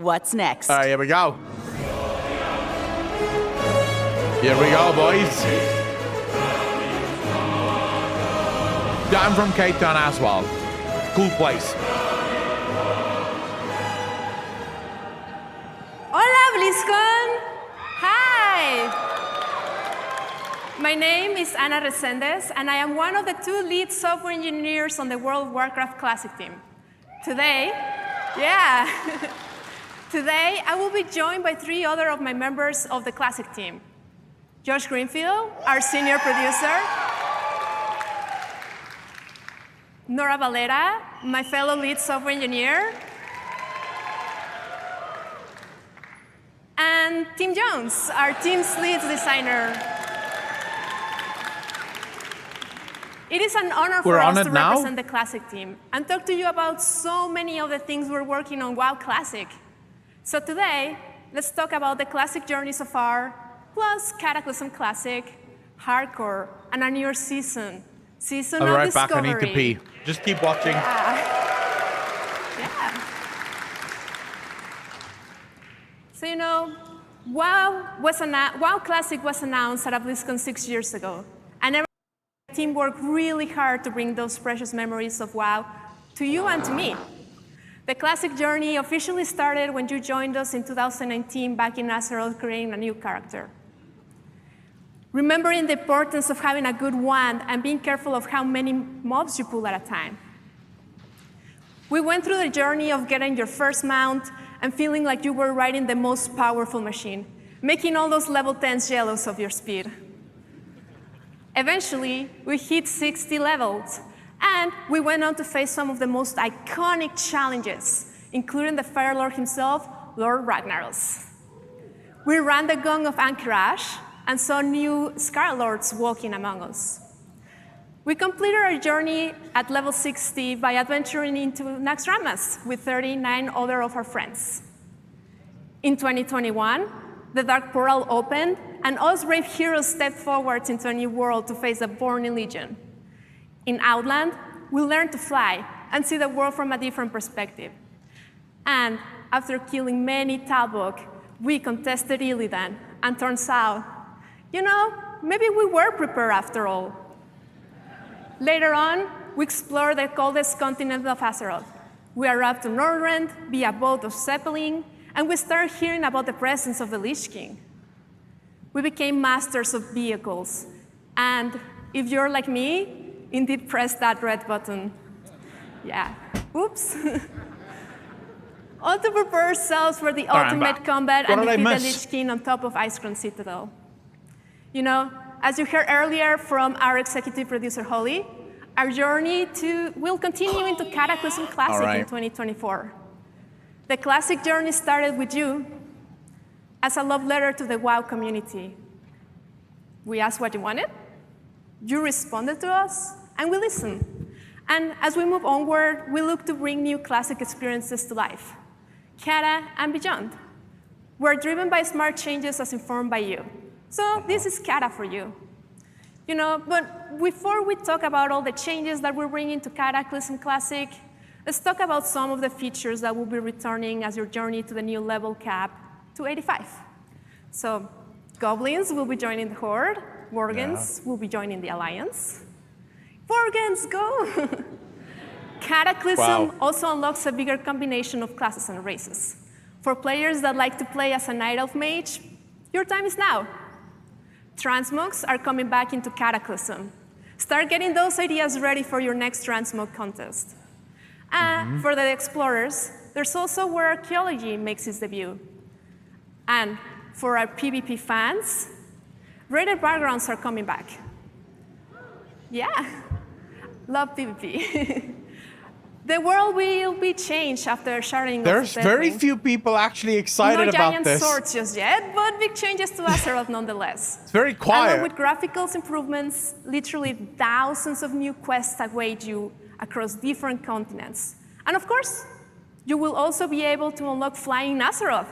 what's next. All right, here we go. Here we go, boys. Yeah, I'm from Cape Town as well. Cool place. Hola, BlizzCon! Hi! My name is Ana Resendes, and I am one of the 2 lead software engineers on the World of Warcraft Classic team. Today, today I will be joined by 3 other of my members of the Classic team. Josh Greenfield, our senior producer. Nora Valera, my fellow lead software engineer. And Tim Jones, our team's lead designer. It is an honor for us to represent the Classic team and talk to you about so many of the things we're working on WoW Classic. So today, let's talk about the Classic journey so far, plus Cataclysm Classic, Hardcore, and a newer season. Season of Discovery. I'll be right back, I need to pee. Just keep watching. Yeah. So you know, WoW Classic was announced at BlizzCon 6 years ago. And the team worked really hard to bring those precious memories of WoW to you and to me. The Classic journey officially started when you joined us in 2019 back in Azeroth creating a new character. Remembering the importance of having a good wand and being careful of how many mobs you pull at a time. We went through the journey of getting your first mount and feeling like you were riding the most powerful machine, making all those level 10s jealous of your speed. Eventually, we hit 60 levels, and we went on to face some of the most iconic challenges, including the Fire Lord himself, Lord Ragnaros. We ran the Gong of Anchorage and saw new Scar Lords walking among us. We completed our journey at level 60 by adventuring into Naxxramas with 39 other of our friends. In 2021, the Dark Portal opened, and us brave heroes stepped forward into a new world to face the Burning Legion. In Outland, we learned to fly and see the world from a different perspective. And after killing many Talbot, we contested Illidan, and turns out, you know, maybe we were prepared after all. Later on, we explored the coldest continent of Azeroth. We arrived to Northrend via boat of Zeppelin, and we started hearing about the presence of the Lich King. We became masters of vehicles, and if you're like me, indeed press that red button. Yeah, oops. All to prepare ourselves for the ultimate combat and defeat the Lich King on top of Icecrown Citadel. You know, as you heard earlier from our executive producer, Holly, our journey will continue into Cataclysm Classic in 2024. The Classic journey started with you as a love letter to the WoW community. We asked what you wanted, you responded to us, and we listened. And as we move onward, we look to bring new Classic experiences to life, Cata and beyond. We're driven by smart changes as informed by you. So this is Cata for you. You know, but before we talk about all the changes that we're bringing to Cataclysm Classic, let's talk about some of the features that will be returning as your journey to the new level cap to 85. So Goblins will be joining the Horde, Worgens will be joining the Alliance. Worgens, go! Cataclysm also unlocks a bigger combination of classes and races. For players that like to play as a Night Elf Mage, your time is now. Transmogs are coming back into Cataclysm. Start getting those ideas ready for your next Transmog contest. For the Explorers, there's also where Archaeology makes its debut. And for our PvP fans, Raided Backgrounds are coming back. Yeah, love PvP. The world will be changed after sharing. There's very few people actually excited about this. No giant swords just yet, but big changes to Azeroth nonetheless. It's very quiet. Along with graphical improvements, literally thousands of new quests await you across different continents. And of course, you will also be able to unlock flying in Azeroth.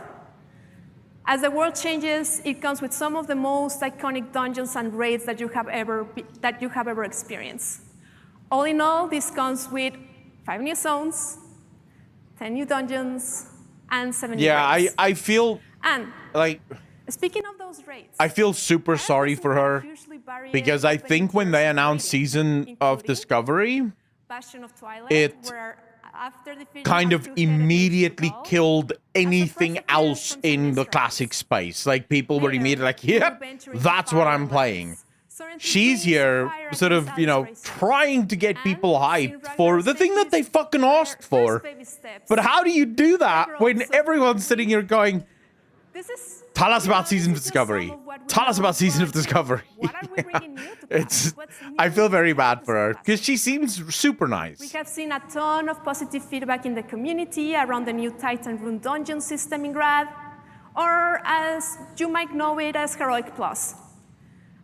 As the world changes, it comes with some of the most iconic dungeons and raids that you have ever experienced. All in all, this comes with 5 new zones, 10 new dungeons, and 70 Yeah, raids. I feel And like speaking of those raids, I feel super sorry for her because I think when they announced Season of Discovery, Bastion of Twilight, it where after defeating kind a of two-headed immediately mystical, killed as anything the first appearance else from in the Sinistrix. classic space. Like, people were Later, immediately like, we will yep, venture into that's what I'm Firelines, playing. soaring through She's rings of here, fire sort of, against you know, Alice Racing. trying to get And people seeing hyped Ragnar for the thing that take they his fucking asked for. first baby steps. But how do you do that Overall, when so everyone's sitting here going, this is, tell us you know, about Season of this is just some Discovery. of what we Tell us know, about Season of but Discovery. What are we bringing new to It's, Classic? What's new I feel very to bad for her Classic? because she seems super nice. We have seen a ton of positive feedback in the community around the new Titan Rune dungeon system in Grad, or as you might know it as Heroic Plus,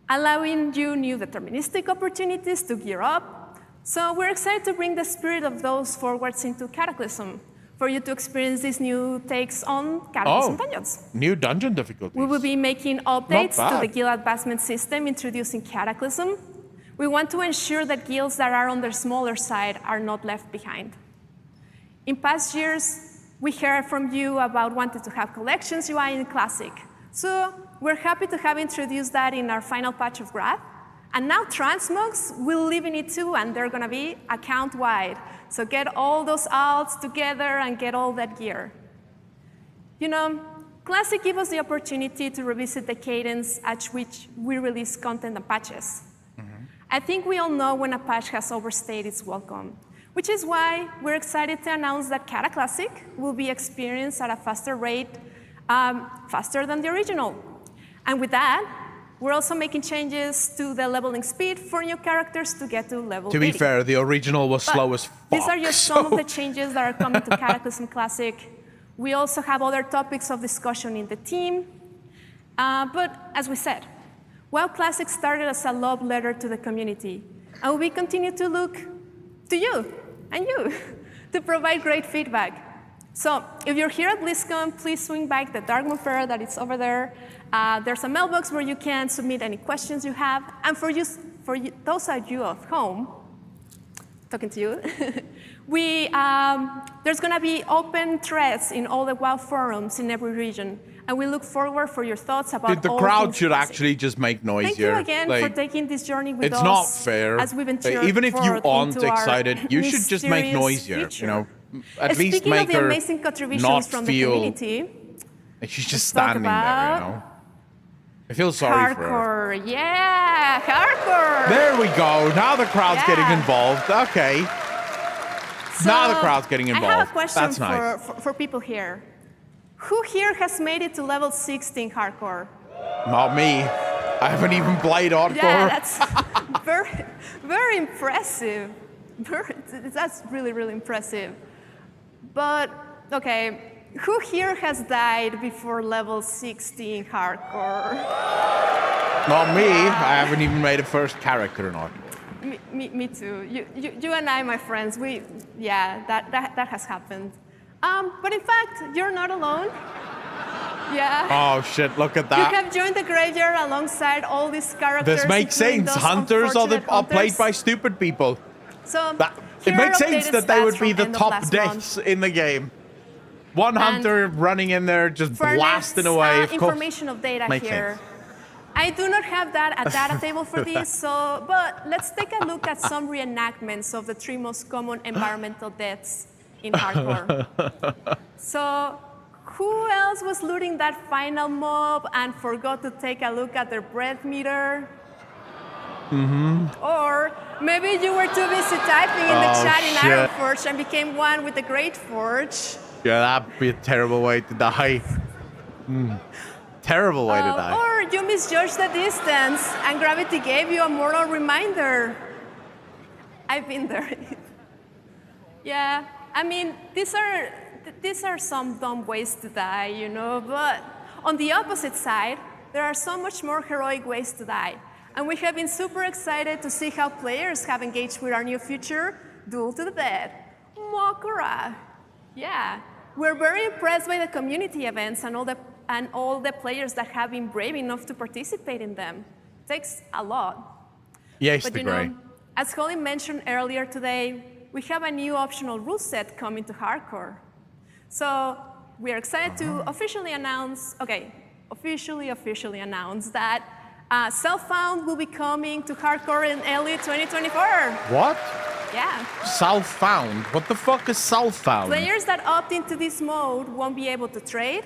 allowing you new deterministic opportunities to gear up. So we're excited to bring the spirit of those forwards into Cataclysm, for you to experience these new takes on Cataclysm dungeons. New dungeon difficulties. We will be making updates to the bad. guild advancement system, introducing Cataclysm. We want to ensure that guilds that are on the smaller side are not left behind. In past years, we heard from you about wanting to have collections UI in Classic. So we're happy to have introduced that in our final patch of Grad. And now transmogs will live in it too, and they're going to be account-wide. So get all those alts together and get all that gear. You know, Classic gives us the opportunity to revisit the cadence at which we release content and patches. I think we all know when a patch has overstayed its welcome, which is why we're excited to announce that Cataclassic will be experienced at a faster rate, faster than the original. And with that, we're also making changes to the leveling speed for new characters to get to level 80. To be fair, the original was slow as fuck. These are just some of the changes that are coming to Cataclysm Classic. We also have other topics of discussion in the team. But as we said, WoW Classic started as a love letter to the community, and we continue to look to you and you to provide great feedback. So if you're here at BlizzCon, please swing by the Darkmoon Fair that is over there. There's a mailbox where you can submit any questions you have. And for those of you at home, talking to you, there's going to be open threads in all the WoW forums in every region. And we look forward for your thoughts about the all crowd things should Classic. actually just make noise Thank here. you again for taking this journey with us. It's not fair. As we've Even if you aren't into our excited, you should just make mysterious noise here. future. You know, at least Speaking make of the her amazing contributions not from feel the community, like she's just talk standing there. about You know, I feel sorry for her. hardcore. Yeah, hardcore. There we go. Now the crowd's Yeah. getting involved. Okay. So, now the crowd's getting involved. I have a question That's nice. for people here. Who here has made it to level 16 hardcore? Not me. I haven't even played hardcore. Yeah, that's very, very impressive. That's really, really impressive. But, okay, who here has died before level 16 hardcore? Not me. I haven't even made a first character in hardcore. Me too. You and I, my friends, that has happened. But in fact, you're not alone. Yeah. Oh shit! Look at that. You have joined the graveyard alongside all these characters. This makes including sense. those Hunters are unfortunate played hunters. by stupid people. So It here makes are sense updated that they would stats be from the end of top last deaths month. in the game. One And hunter running in there, just For our blasting next, away. Of course. information of data Makes here. sense. I do not have a data table for this, but let's take a look at some reenactments of the 3 most common environmental deaths in hardcore. So, who else was looting that final mob and forgot to take a look at their breath meter? Or maybe you were too busy typing in the chat in shit. Ironforge and became one with the Great Forge. Yeah, that'd be a terrible way to die. Terrible way to die. Or you misjudged the distance and gravity gave you a moral reminder. I've been there. Yeah, I mean, these are some dumb ways to die, you know, but on the opposite side, there are so much more heroic ways to die. And we have been super excited to see how players have engaged with our new feature, Duel to the Dead, Mokora. Yeah, we're very impressed by the community events and all the players that have been brave enough to participate in them. It takes a lot. Yes, But the you grey. know, as Holly mentioned earlier today, we have a new optional rule set coming to hardcore. So we are excited to officially announce that Self-Found will be coming to Hardcore in early 2024. What? Yeah. Self-Found? What the fuck is Self-Found? Players that opt into this mode won't be able to trade,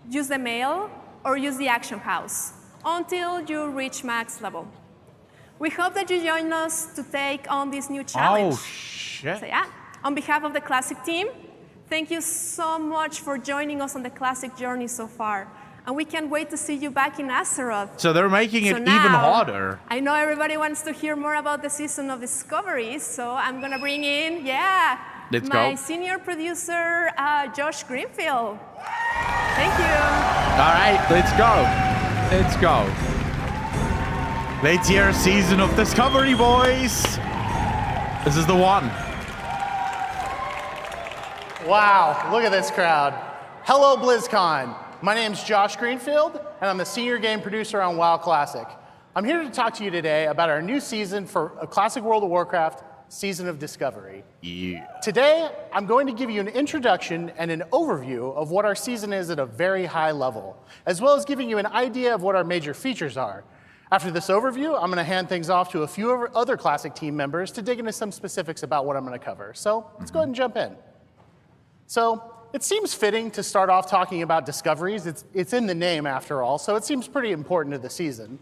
use the mail, or use the action house until you reach max level. We hope that you join us to take on this new challenge. Oh, shit. So yeah, on behalf of the Classic team, thank you so much for joining us on the Classic journey so far. And we can't wait to see you back in Azeroth. So they're making it now, even harder. I know everybody wants to hear more about the Season of Discovery, so I'm going to bring in, my senior producer, Josh Greenfield. Thank you. All right, let's go. Let's go. Let's hear Season of Discovery, boys. This is the one. Wow, look at this crowd. Hello, BlizzCon. My name's Josh Greenfield, and I'm the senior game producer on WoW Classic. I'm here to talk to you today about our new season for Classic World of Warcraft, Season of Discovery. Yeah. Today, I'm going to give you an introduction and an overview of what our season is at a very high level, as well as giving you an idea of what our major features are. After this overview, I'm going to hand things off to a few other Classic team members to dig into some specifics about what I'm going to cover. So let's go ahead and jump in. So it seems fitting to start off talking about discoveries. It's in the name, after all, so it seems pretty important to the season.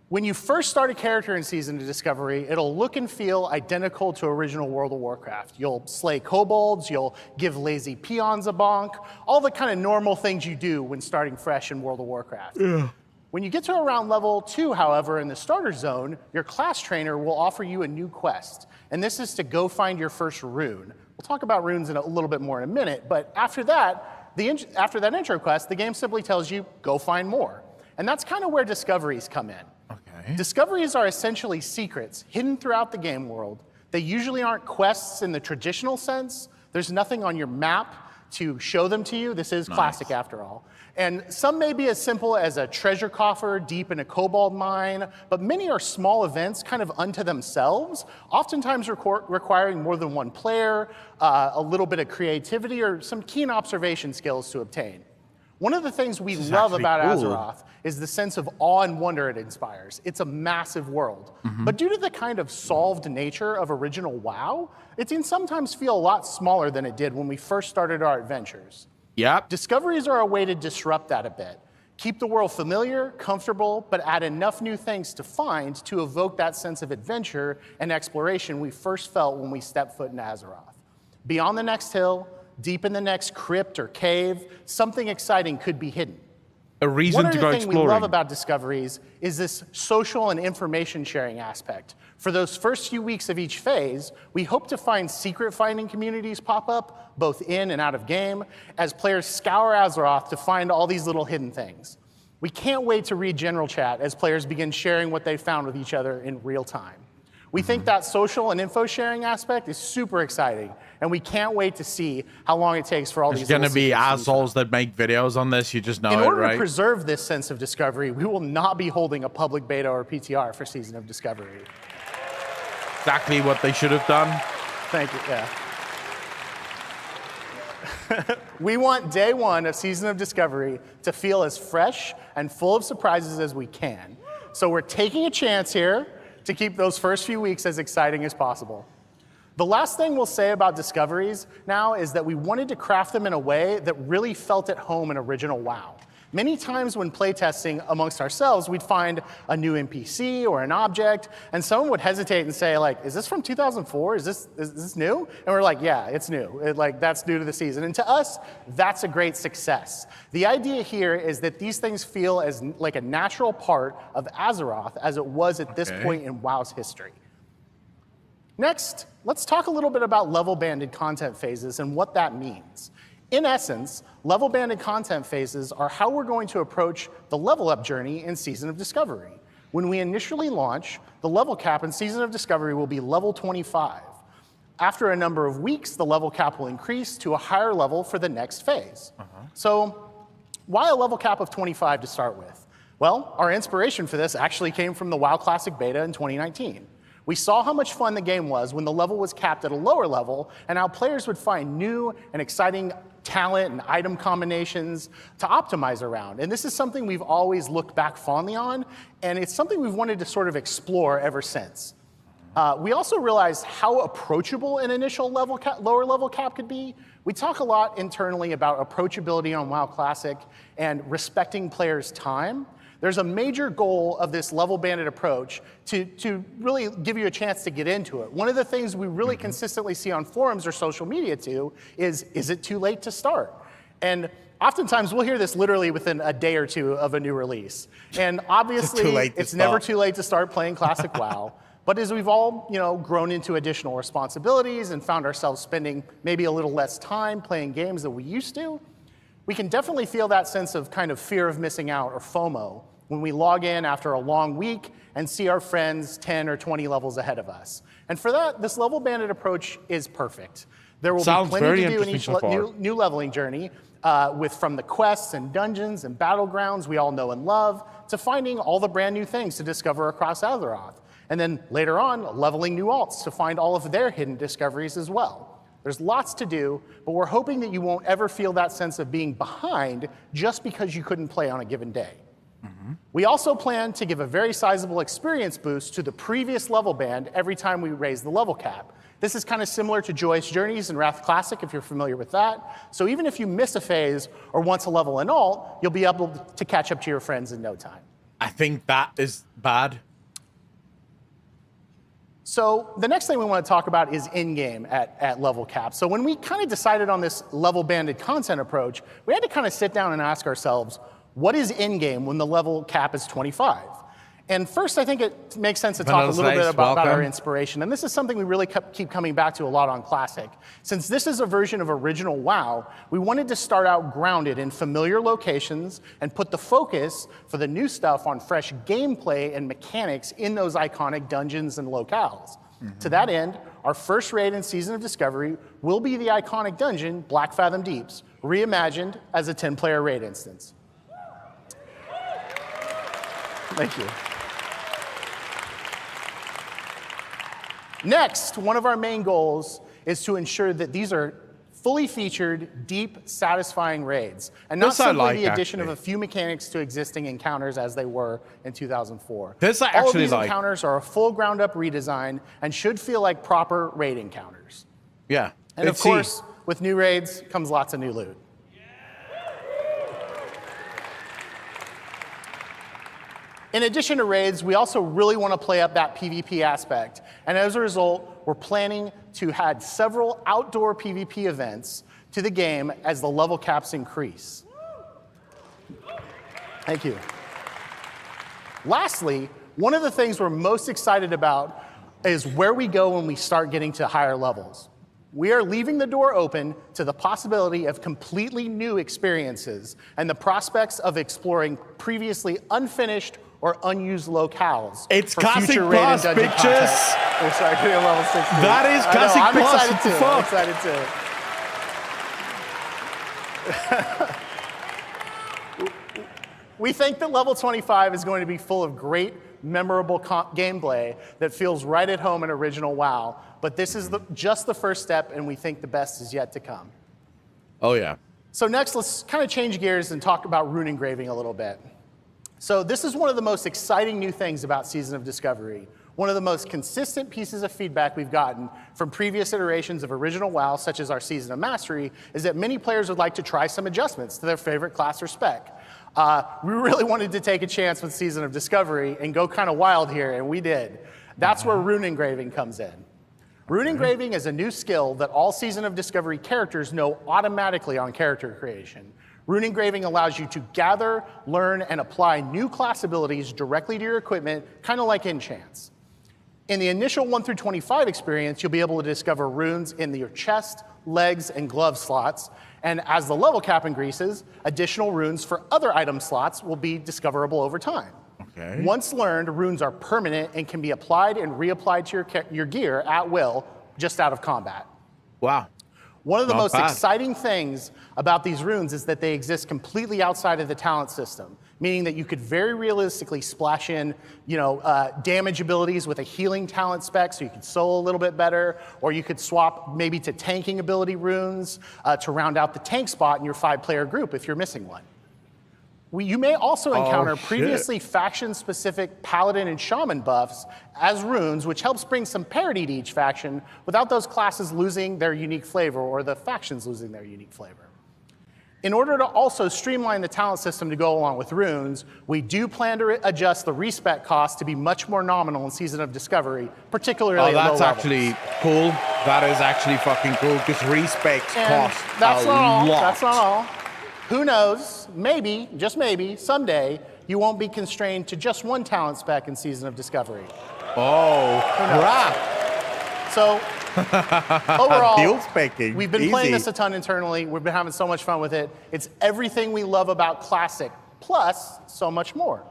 When you first start a character in Season of Discovery, it'll look and feel identical to original World of Warcraft. You'll slay kobolds, you'll give lazy peons a bonk, all the kind of normal things you do when starting fresh in World of Warcraft. Yeah. When you get to around level 2, however, in the starter zone, your class trainer will offer you a new quest, and this is to go find your first rune. We'll talk about runes in a little bit more in a minute, but after that intro quest, the game simply tells you, go find more. And that's kind of where discoveries come in. Okay. Discoveries are essentially secrets hidden throughout the game world. They usually aren't quests in the traditional sense. There's nothing on your map to show them to you. This is Classic after all. And some may be as simple as a treasure coffer deep in a kobold mine, but many are small events kind of unto themselves, oftentimes requiring more than one player, a little bit of creativity, or some keen observation skills to obtain. One of the things we love about Azeroth is the sense of awe and wonder it inspires. It's a massive world. But due to the kind of solved nature of original WoW, it can sometimes feel a lot smaller than it did when we first started our adventures. Yep. Discoveries are a way to disrupt that a bit. Keep the world familiar, comfortable, but add enough new things to find to evoke that sense of adventure and exploration we first felt when we stepped foot in Azeroth. Beyond the next hill, deep in the next crypt or cave, something exciting could be hidden. A reason to go exploring. One of the things we love about discoveries is this social and information sharing aspect. For those first few weeks of each phase, we hope to find secret finding communities pop up, both in and out of game, as players scour Azeroth to find all these little hidden things. We can't wait to read general chat as players begin sharing what they found with each other in real time. We think that social and info sharing aspect is super exciting, and we can't wait to see how long it takes for all these. There's going to be assholes that make videos on this. You just know it, right? In order to preserve this sense of discovery, we will not be holding a public beta or PTR for Season of Discovery. Exactly what they should have done. Thank you. Yeah. We want day one of Season of Discovery to feel as fresh and full of surprises as we can. So we're taking a chance here to keep those first few weeks as exciting as possible. The last thing we'll say about discoveries now is that we wanted to craft them in a way that really felt at home in original WoW. Many times when playtesting amongst ourselves, we'd find a new NPC or an object, and someone would hesitate and say, like, is this from 2004? Is this new? And we're like, yeah, it's new. That's new to the season. And to us, that's a great success. The idea here is that these things feel as like a natural part of Azeroth as it was at this point in WoW's history. Next, let's talk a little bit about level-banded content phases and what that means. In essence, level-banded content phases are how we're going to approach the level-up journey in Season of Discovery. When we initially launch, the level cap in Season of Discovery will be level 25. After a number of weeks, the level cap will increase to a higher level for the next phase. So why a level cap of 25 to start with? Well, our inspiration for this actually came from the WoW Classic Beta in 2019. We saw how much fun the game was when the level was capped at a lower level and how players would find new and exciting talent and item combinations to optimize around. And this is something we've always looked back fondly on, and it's something we've wanted to sort of explore ever since. We also realized how approachable an initial lower level cap could be. We talk a lot internally about approachability on WoW Classic and respecting players' time. There's a major goal of this level-banded approach to really give you a chance to get into it. One of the things we really consistently see on forums or social media too is it too late to start? And oftentimes we'll hear this literally within a day or two of a new release. And obviously it's never too late to start playing Classic WoW. But as we've all grown into additional responsibilities and found ourselves spending maybe a little less time playing games than we used to, we can definitely feel that sense of kind of fear of missing out or FOMO when we log in after a long week and see our friends 10 or 20 levels ahead of us. And for that, this level-banded approach is perfect. There will be plenty to do in each new leveling journey, from the quests and dungeons and battlegrounds we all know and love, to finding all the brand new things to discover across Azeroth. And then later on, leveling new alts to find all of their hidden discoveries as well. There's lots to do, but we're hoping that you won't ever feel that sense of being behind just because you couldn't play on a given day. We also plan to give a very sizable experience boost to the previous level band every time we raise the level cap. This is kind of similar to Joyous Journeys and Wrath Classic, if you're familiar with that. So even if you miss a phase or once a level in alt, you'll be able to catch up to your friends in no time. I think that is bad. So the next thing we want to talk about is in-game at level cap. So when we kind of decided on this level-banded content approach, we had to kind of sit down and ask ourselves, what is in-game when the level cap is 25? And first, I think it makes sense to talk a little bit about our inspiration. And this is something we really keep coming back to a lot on Classic. Since this is a version of original WoW, we wanted to start out grounded in familiar locations and put the focus for the new stuff on fresh gameplay and mechanics in those iconic dungeons and locales. To that end, our first raid in Season of Discovery will be the iconic dungeon, Black Fathom Deeps, reimagined as a 10-player raid instance. Thank you. Next, one of our main goals is to ensure that these are fully featured, deep, satisfying raids, and not simply the addition of a few mechanics to existing encounters as they were in 2004. All of these encounters are a full ground-up redesign and should feel like proper raid encounters. Yeah. And of course, with new raids comes lots of new loot. In addition to raids, we also really want to play up that PvP aspect. And as a result, we're planning to add several outdoor PvP events to the game as the level caps increase. Thank you. Lastly, one of the things we're most excited about is where we go when we start getting to higher levels. We are leaving the door open to the possibility of completely new experiences and the prospects of exploring previously unfinished or unused locales. It's Classic Plus, bitches! We're sorry, getting level 16. That is Classic I'm Plus. excited too. I'm excited too. We think that level 25 is going to be full of great, memorable gameplay that feels right at home in original WoW, but this is just the first step, and we think the best is yet to come. Oh, yeah. So next, let's kind of change gears and talk about Rune Engraving a little bit. So this is one of the most exciting new things about Season of Discovery. One of the most consistent pieces of feedback we've gotten from previous iterations of original WoW, such as our Season of Mastery, is that many players would like to try some adjustments to their favorite class or spec. We really wanted to take a chance with Season of Discovery and go kind of wild here, and we did. That's where Rune Engraving comes in. Rune Engraving is a new skill that all Season of Discovery characters know automatically on character creation. Rune Engraving allows you to gather, learn, and apply new class abilities directly to your equipment, kind of like enchants. In the initial 1 through 25 experience, you'll be able to discover runes in your chest, legs, and glove slots, and as the level cap increases, additional runes for other item slots will be discoverable over time. Okay. Once learned, runes are permanent and can be applied and reapplied to your gear at will, just out of combat. Wow. One of the Not most bad. exciting things about these runes is that they exist completely outside of the talent system, meaning that you could very realistically splash in, damage abilities with a healing talent spec, so you could solo a little bit better, or you could swap maybe to tanking ability runes to round out the tank spot in your 5-player group if you're missing one. You may also encounter previously faction-specific paladin and shaman buffs as runes, which helps bring some parity to each faction without those classes losing their unique flavor or the factions losing their unique flavor. In order to also streamline the talent system to go along with runes, we do plan to adjust the respec cost to be much more nominal in Season of Discovery, particularly at low levels. That's actually cool. That is actually fucking cool, because respecs cost that's a not all. lot. That's not all. Who knows, maybe, just maybe, someday, you won't be constrained to just one talent spec in Season of Discovery. Oh, crap. So, overall, Deal specking. we've been Easy. playing this a ton internally. We've been having so much fun with it. It's everything we love about Classic, plus so much more.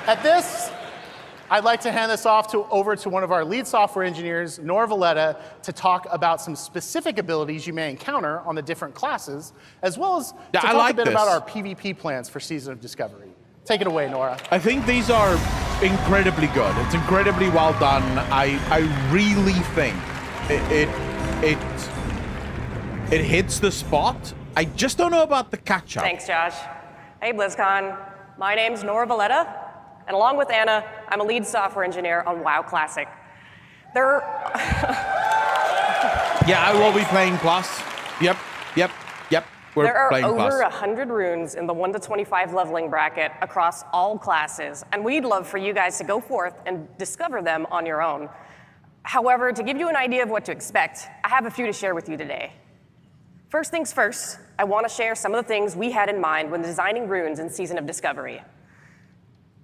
At this, I'd like to hand this off over to one of our lead software engineers, Nora Valletta, to talk about some specific abilities you may encounter on the different classes, as well as to talk a bit about our PvP plans for Season of Discovery. Take it away, Nora. I think these are incredibly good. It's incredibly well done. I really think it hits the spot. I just don't know about the catch-up. Thanks, Josh. Hey, BlizzCon. My name's Nora Valletta. And along with Anna, I'm a lead software engineer on WoW Classic. Yeah, I will be playing Plus. Yep. There are playing Plus. over 100 runes in the 1 to 25 leveling bracket across all classes, and we'd love for you guys to go forth and discover them on your own. However, to give you an idea of what to expect, I have a few to share with you today. First things first, I want to share some of the things we had in mind when designing runes in Season of Discovery.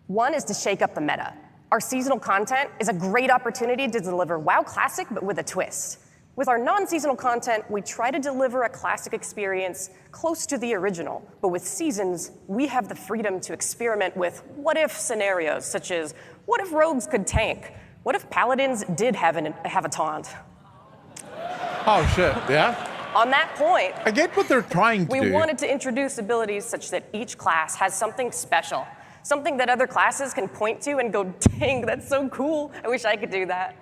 One is to shake up the meta. Our seasonal content is a great opportunity to deliver WoW Classic, but with a twist. With our non-seasonal content, we try to deliver a classic experience close to the original, but with seasons, we have the freedom to experiment with what-if scenarios, such as, what if rogues could tank? What if paladins did have a taunt? Oh, shit, yeah? On that point, I get what they're trying to do. we wanted to introduce abilities such that each class has something special. Something that other classes can point to and go, dang, that's so cool. I wish I could do that.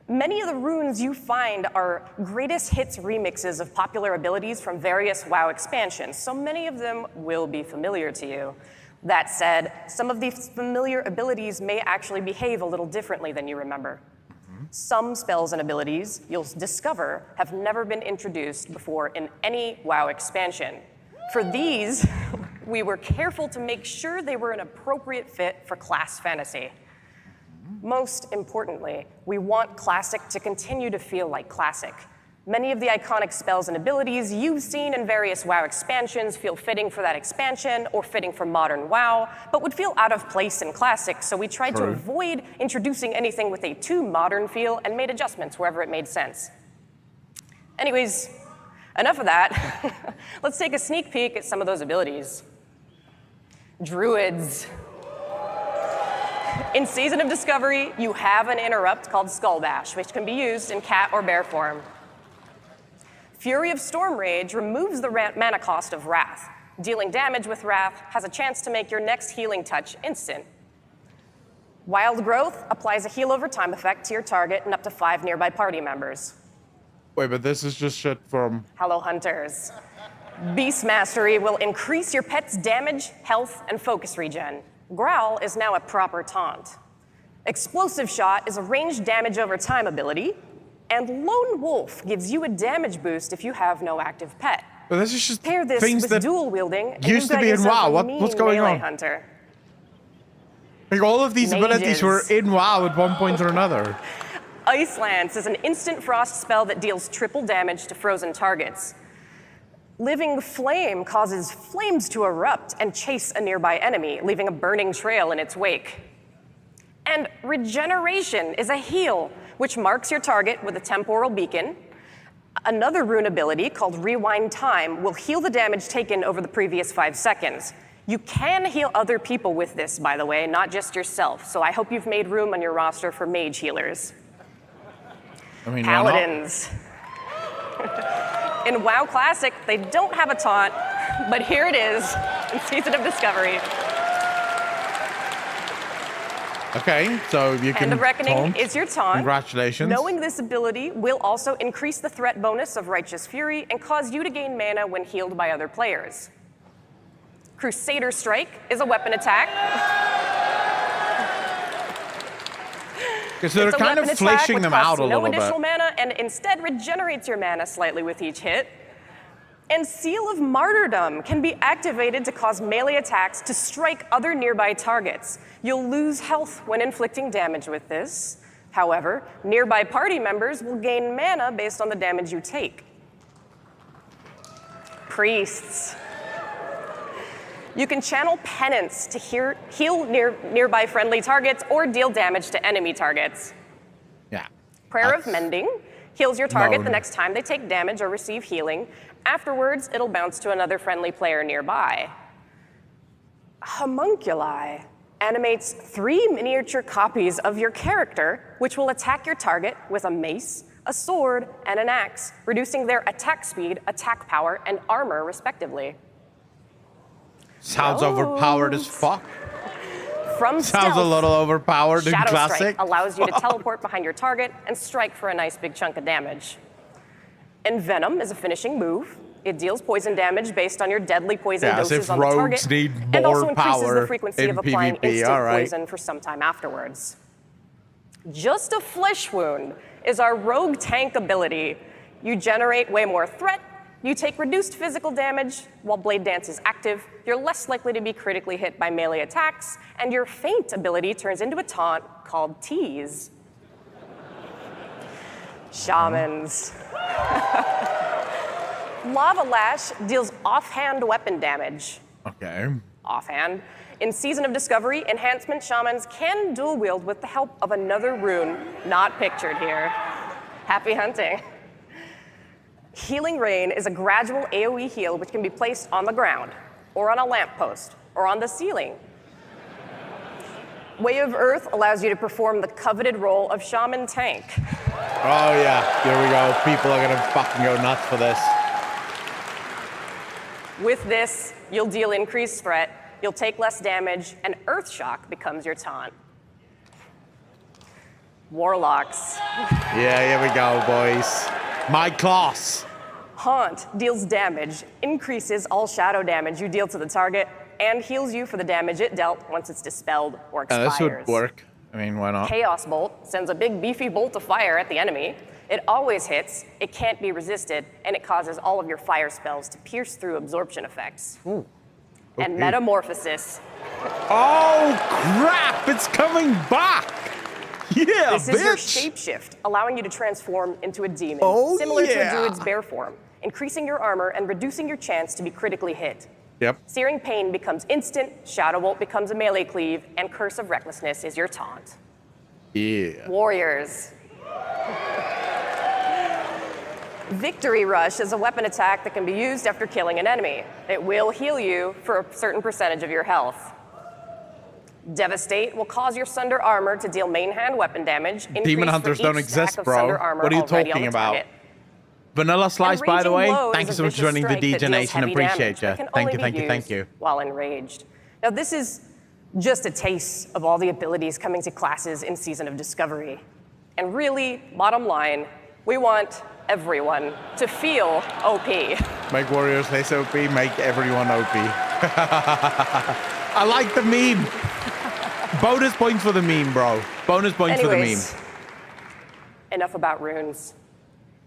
Many of the runes you find are greatest hits remixes of popular abilities from various WoW expansions, so many of them will be familiar to you. That said, some of these familiar abilities may actually behave a little differently than you remember. Some spells and abilities you'll discover have never been introduced before in any WoW expansion. For these, we were careful to make sure they were an appropriate fit for class fantasy. Most importantly, we want Classic to continue to feel like Classic. Many of the iconic spells and abilities you've seen in various WoW expansions feel fitting for that expansion or fitting for modern WoW, but would feel out of place in Classic, so we tried to avoid introducing anything with a too modern feel and made adjustments wherever it made sense. Anyways, enough of that. Let's take a sneak peek at some of those abilities. Druids. In Season of Discovery, you have an interrupt called Skull Bash, which can be used in cat or bear form. Fury of Storm Rage removes the mana cost of Wrath. Dealing damage with Wrath has a chance to make your next healing touch instant. Wild Growth applies a heal over time effect to your target and up to 5 nearby party members. Wait, but this is just shit from... Hello, Hunters. Beast Mastery will increase your pet's damage, health, and focus regen. Growl is now a proper taunt. Explosive Shot is a ranged damage over time ability, and Lone Wolf gives you a damage boost if you have no active pet. But this is just Pair this things with that dual wielding, and used to you've got be in yourself WoW. a What's mean going melee on? Hunter. Like, all of these abilities were Mages. in WoW at one point or another. Ice Lance is an instant frost spell that deals triple damage to frozen targets. Living Flame causes flames to erupt and chase a nearby enemy, leaving a burning trail in its wake. And Regeneration is a heal, which marks your target with a temporal beacon. Another rune ability called Rewind Time will heal the damage taken over the previous 5 seconds. You can heal other people with this, by the way, not just yourself, so I hope you've made room on your roster for mage healers. I mean, why not? Paladins. In WoW Classic, they don't have a taunt, but here it is in Season of Discovery. Okay, so you can Hand of Reckoning taunt. is your taunt. Congratulations. Knowing this ability will also increase the threat bonus of Righteous Fury and cause you to gain mana when healed by other players. Crusader Strike is a weapon attack. So they're It's a kind of weapon attack fleshing which them out costs a no little additional bit. mana and instead regenerates your mana slightly with each hit. And Seal of Martyrdom can be activated to cause melee attacks to strike other nearby targets. You'll lose health when inflicting damage with this. However, nearby party members will gain mana based on the damage you take. Priests. You can channel Penance to heal nearby friendly targets or deal damage to enemy targets. Yeah. Prayer of That's- Mending heals your target No. the next time they take damage or receive healing. Afterwards, it'll bounce to another friendly player nearby. Homunculi animates 3 miniature copies of your character, which will attack your target with a mace, a sword, and an axe, reducing their attack speed, attack power, and armor, respectively. Sounds overpowered as fuck. From Sounds a stealth, little overpowered in Shadow Classic. Strike allows you to teleport behind your target and strike for a nice big chunk of damage. Envenom is a finishing move. It deals poison damage based on your deadly poison Yeah, as doses if on the rogues target, need and also more increases power the frequency in of applying PvP, instant all right. poison for some time afterwards. Just a Flesh Wound is our rogue tank ability. You generate way more threat, you take reduced physical damage while Blade Dance is active, you're less likely to be critically hit by melee attacks, and your Feint ability turns into a taunt called Tease. Shamans. Lava Lash deals offhand weapon damage. Okay. Offhand. In Season of Discovery, enhancement shamans can dual wield with the help of another rune not pictured here. Happy hunting. Healing Rain is a gradual AoE heal which can be placed on the ground, or on a lamppost, or on the ceiling. Way of Earth allows you to perform the coveted role of Shaman Tank. Oh yeah, here we go. People are gonna fucking go nuts for this. With this, you'll deal increased threat, you'll take less damage, and Earth Shock becomes your taunt. Warlocks. Yeah, here we go, boys. My class. Haunt deals damage, increases all shadow damage you deal to the target, and heals you for the damage it dealt once it's dispelled or expires. This would work. I mean, why not? Chaos Bolt sends a big beefy bolt of fire at the enemy. It always hits, it can't be resisted, and it causes all of your fire spells to pierce through absorption effects. Ooh. And Okay. Metamorphosis. Oh crap! It's coming back. Yeah, This is your bitch. shapeshift, allowing you to transform into a demon, Oh, similar to yeah. a druid's bear form, increasing your armor and reducing your chance to be critically hit. Yep. Searing Pain becomes instant, Shadow Bolt becomes a melee cleave, and Curse of Recklessness is your taunt. Yeah. Warriors. Victory Rush is a weapon attack that can be used after killing an enemy. It will heal you for a certain percentage of your health. Devastate will cause your Sunder armor to deal main hand weapon damage. Demon increase for Hunters each don't stack exist, of bro. Sunder armor What are you already on talking the about? target. Vanilla Slice, And by the way. Raging Blow Thank you is so a much for joining the vicious strike that deals donation. heavy Appreciate damage that you. can Thank only you, be thank you, thank used you. While enraged. Now this is just a taste of all the abilities coming to classes in Season of Discovery. And really, bottom line, we want everyone to feel OP. Make warriors less OP, make everyone OP. I like the meme. Bonus points for the meme, bro. Bonus points Anyways, for the meme. enough about runes.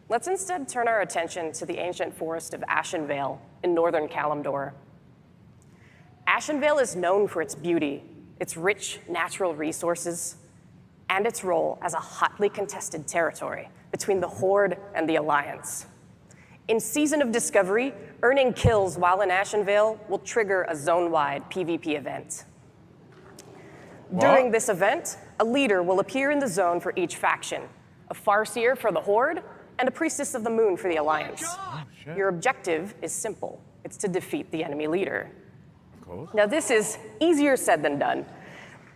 Let's instead turn our attention to the ancient forest of Ashenvale in northern Kalimdor. Ashenvale is known for its beauty, its rich natural resources, and its role as a hotly contested territory between the Horde and the Alliance. In Season of Discovery, earning kills while in Ashenvale will trigger a zone-wide PvP event. During this event, a leader will appear in the zone for each faction, a Farseer for the Horde, and a Priestess of the Moon for the Alliance. Your objective is simple. It's to defeat the enemy leader. Now this is easier said than done.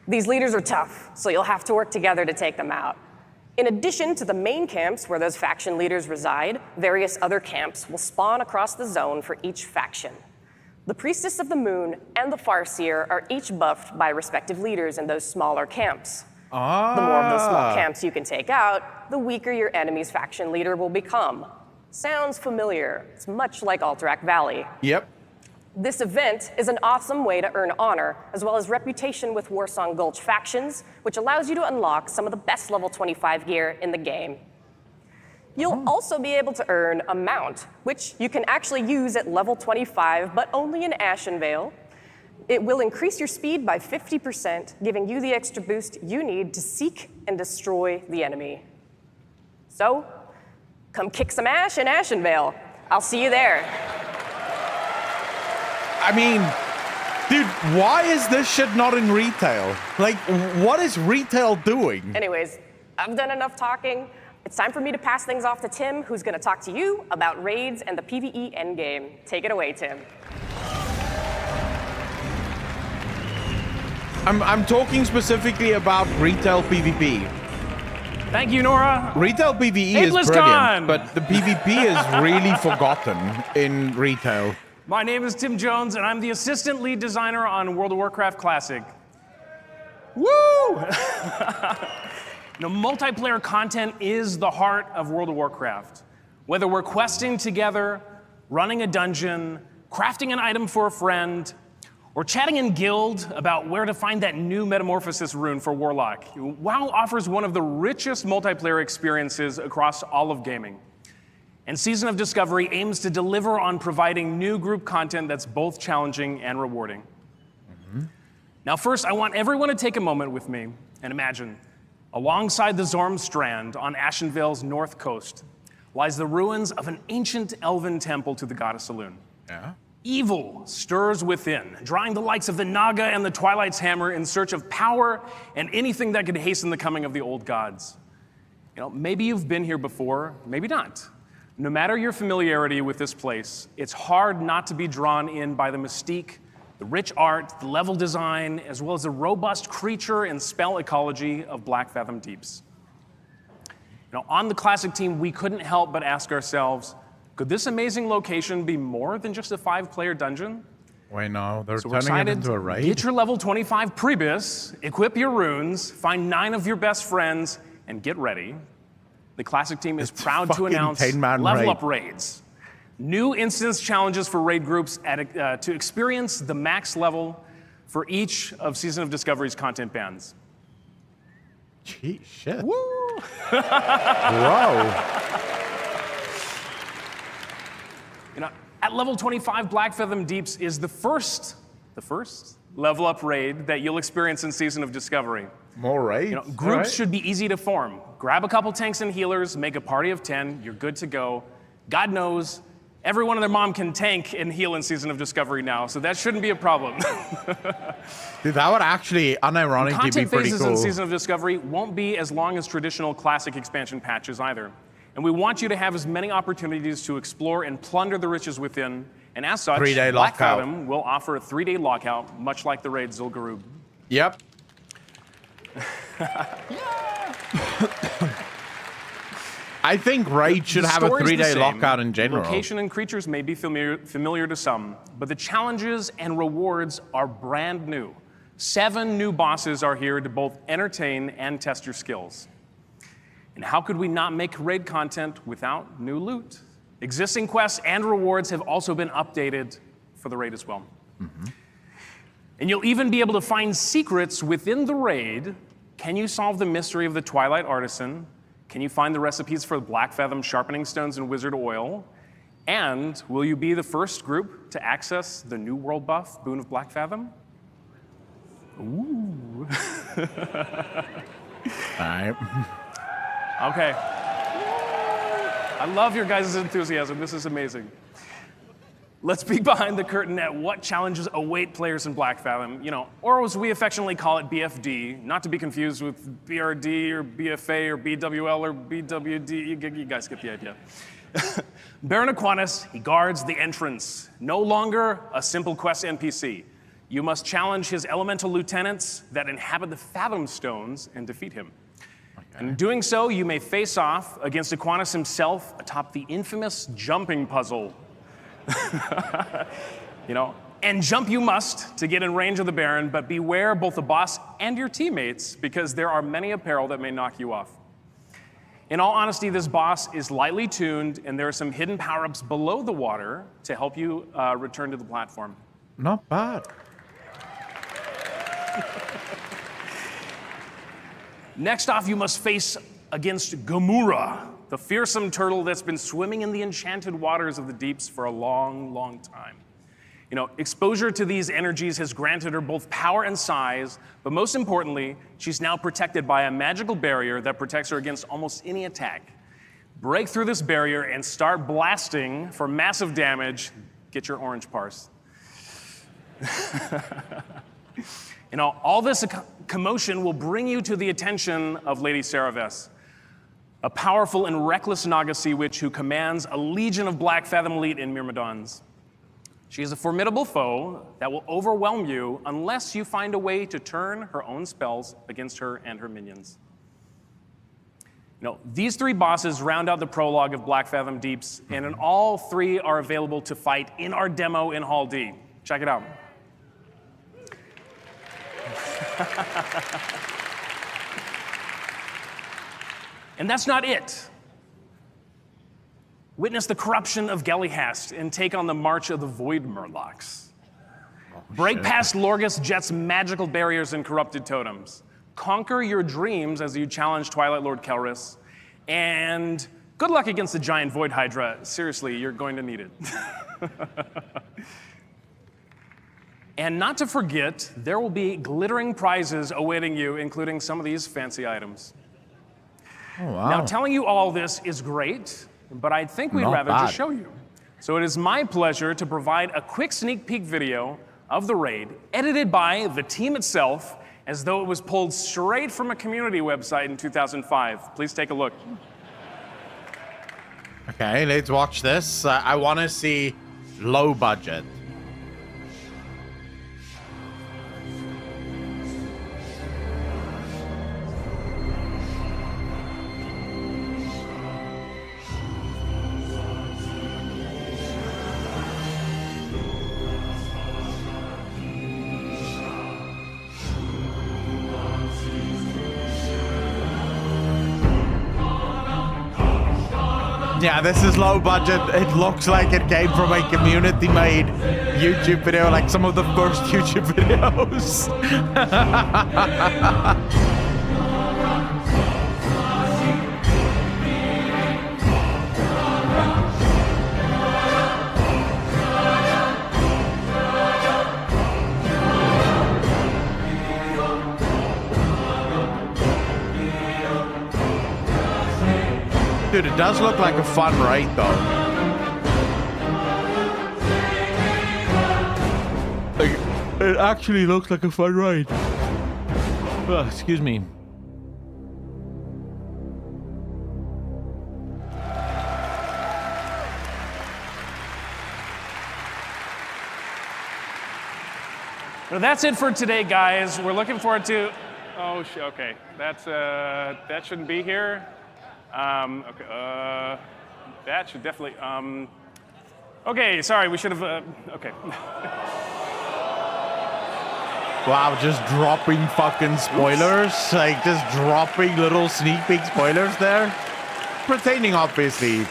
These leaders are tough, so you'll have to work together to take them out. In addition to the main camps where those faction leaders reside, various other camps will spawn across the zone for each faction. The Priestess of the Moon and the Farseer are each buffed by respective leaders in those smaller camps. The more of those small camps you can take out, the weaker your enemy's faction leader will become. Sounds familiar. It's much like Alterac Valley. Yep. This event is an awesome way to earn honor, as well as reputation with Warsong Gulch factions, which allows you to unlock some of the best level 25 gear in the game. You'll also be able to earn a mount, which you can actually use at level 25, but only in Ashenvale. It will increase your speed by 50%, giving you the extra boost you need to seek and destroy the enemy. So, come kick some ash in Ashenvale. I'll see you there. I mean, dude, why is this shit not in retail? Like, what is retail doing? Anyways, I've done enough talking. It's time for me to pass things off to Tim, who's going to talk to you about raids and the PvE endgame. Take it away, Tim. I'm talking specifically about retail PvP. Thank you, Nora. Retail PvE is brilliant, but the PvP is really forgotten in retail. My name is Tim Jones, and I'm the assistant lead designer on World of Warcraft Classic. Woo! Multiplayer content is the heart of World of Warcraft. Whether we're questing together, running a dungeon, crafting an item for a friend, or chatting in guild about where to find that new metamorphosis rune for Warlock, WoW offers one of the richest multiplayer experiences across all of gaming. And Season of Discovery aims to deliver on providing new group content that's both challenging and rewarding. Now first, I want everyone to take a moment with me and imagine, alongside the Zorm Strand on Ashenvale's north coast, lies the ruins of an ancient elven temple to the goddess Elune. Yeah. Evil stirs within, drawing the likes of the Naga and the Twilight's Hammer in search of power and anything that could hasten the coming of the old gods. Maybe you've been here before, maybe not. No matter your familiarity with this place, it's hard not to be drawn in by the mystique, the rich art, the level design, as well as the robust creature and spell ecology of Black Fathom Deeps. On the Classic team, we couldn't help but ask ourselves, could this amazing location be more than just a 5-player dungeon? Wait, no, they're So turning it into a raid? Get your level 25 Prebis, equip your runes, find 9 of your best friends, and get ready. The Classic team is proud to announce level up raids. New instance challenges for raid groups to experience the max level for each of Season of Discovery's content bands. Gee, shit. Woo! Whoa. At level 25, Black Fathom Deeps is the first level up raid that you'll experience in Season of Discovery. More raids? Groups should be easy to form. Grab a couple tanks and healers, make a party of 10, you're good to go. God knows, everyone and their mom can tank and heal in Season of Discovery now, so that shouldn't be a problem. Dude, that would actually unironically be pretty cool. Content phases in Season of Discovery won't be as long as traditional Classic expansion patches either. And we want you to have as many opportunities to explore and plunder the riches within. And as such, Black Fathom will offer a 3-day lockout, much like the raid Zul'Gurub. Yep. I think raid should have a 3-day lockout in general. Location and creatures may be familiar to some, but the challenges and rewards are brand new. 7 new bosses are here to both entertain and test your skills. And how could we not make raid content without new loot? Existing quests and rewards have also been updated for the raid as well. And you'll even be able to find secrets within the raid. Can you solve the mystery of the Twilight Artisan? Can you find the recipes for the Black Fathom sharpening stones and wizard oil? And will you be the first group to access the new world buff, Boon of Black Fathom? Ooh. All right. Okay. I love your guys' enthusiasm. This is amazing. Let's peek behind the curtain at what challenges await players in Black Fathom, or as we affectionately call it, BFD, not to be confused with BRD or BFA or BWL or BWD. You guys get the idea. Baron Aquanus, he guards the entrance. No longer a simple quest NPC. You must challenge his elemental lieutenants that inhabit the Fathom Stones and defeat him. And in doing so, you may face off against Aquinas himself atop the infamous jumping puzzle. And jump you must to get in range of the Baron, but beware both the boss and your teammates, because there are many a peril that may knock you off. In all honesty, this boss is lightly tuned, and there are some hidden power-ups below the water to help you return to the platform. Not bad. Next off, you must face against Gamura, the fearsome turtle that's been swimming in the enchanted waters of the deeps for a long, long time. Exposure to these energies has granted her both power and size, but most importantly, she's now protected by a magical barrier that protects her against almost any attack. Break through this barrier and start blasting for massive damage. Get your orange parse. All this commotion will bring you to the attention of Lady Saraves, a powerful and reckless Naga sea witch who commands a legion of Black Fathom elite in Myrmidons. She is a formidable foe that will overwhelm you unless you find a way to turn her own spells against her and her minions. These 3 bosses round out the prologue of Black Fathom Deeps, and all 3 are available to fight in our demo in Hall D. Check it out. And that's not it. Witness the corruption of Gelihast and take on the march of the Void Murlocs. Break past Lorgus Jet's magical barriers and corrupted totems. Conquer your dreams as you challenge Twilight Lord Kelris. And good luck against the giant Void Hydra. Seriously, you're going to need it. And not to forget, there will be glittering prizes awaiting you, including some of these fancy items. Oh, wow. Now, telling you all this is great, but I think we'd rather just show you. So it is my pleasure to provide a quick sneak peek video of the raid, edited by the team itself, as though it was pulled straight from a community website in 2005. Please take a look. Okay, let's watch this. I want to see low budget. Yeah, this is low budget. It looks like it came from a community-made YouTube video, like some of the first YouTube videos. Dude, it does look like a fun raid, though. Like, it actually looks like a fun raid. Oh, excuse me. Well, that's it for today, guys. We're looking forward to... Oh, okay. That shouldn't be here. Okay, that should definitely, okay, sorry, we should have, okay. Wow, just dropping fucking spoilers, like just dropping little sneak peek spoilers there. Pertaining, obviously,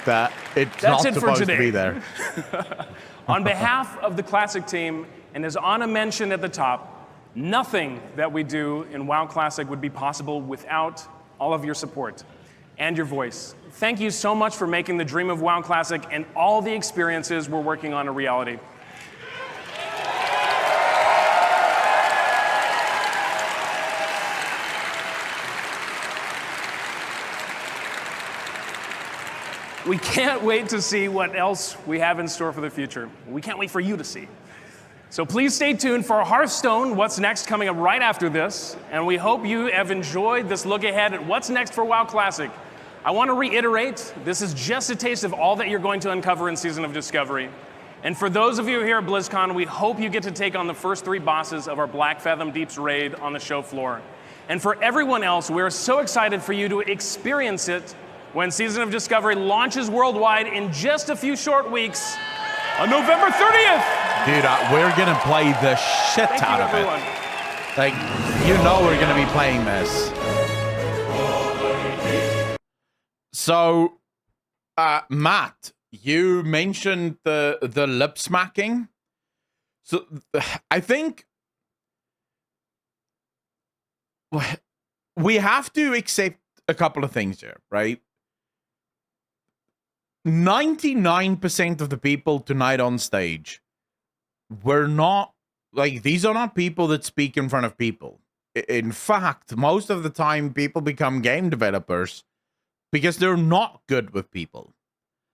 that it's That's not it supposed for today. to be there. On behalf of the Classic team, and as Anna mentioned at the top, nothing that we do in WoW Classic would be possible without all of your support and your voice. Thank you so much for making the dream of WoW Classic and all the experiences we're working on a reality. We can't wait to see what else we have in store for the future. We can't wait for you to see. So please stay tuned for Hearthstone, what's next, coming up right after this. And we hope you have enjoyed this look ahead at what's next for WoW Classic. I want to reiterate, this is just a taste of all that you're going to uncover in Season of Discovery. And for those of you here at BlizzCon, we hope you get to take on the first 3 bosses of our Black Fathom Deeps raid on the show floor. And for everyone else, we're so excited for you to experience it when Season of Discovery launches worldwide in just a few short weeks on November 30th. Dude, we're gonna play the shit Thank out you, of everyone. it. Like, you know we're gonna be playing this. So, Matt, you mentioned the lip smacking. So, I think we have to accept a couple of things here, right? 99% of the people tonight on stage were not, like, these are not people that speak in front of people. In fact, most of the time people become game developers because they're not good with people.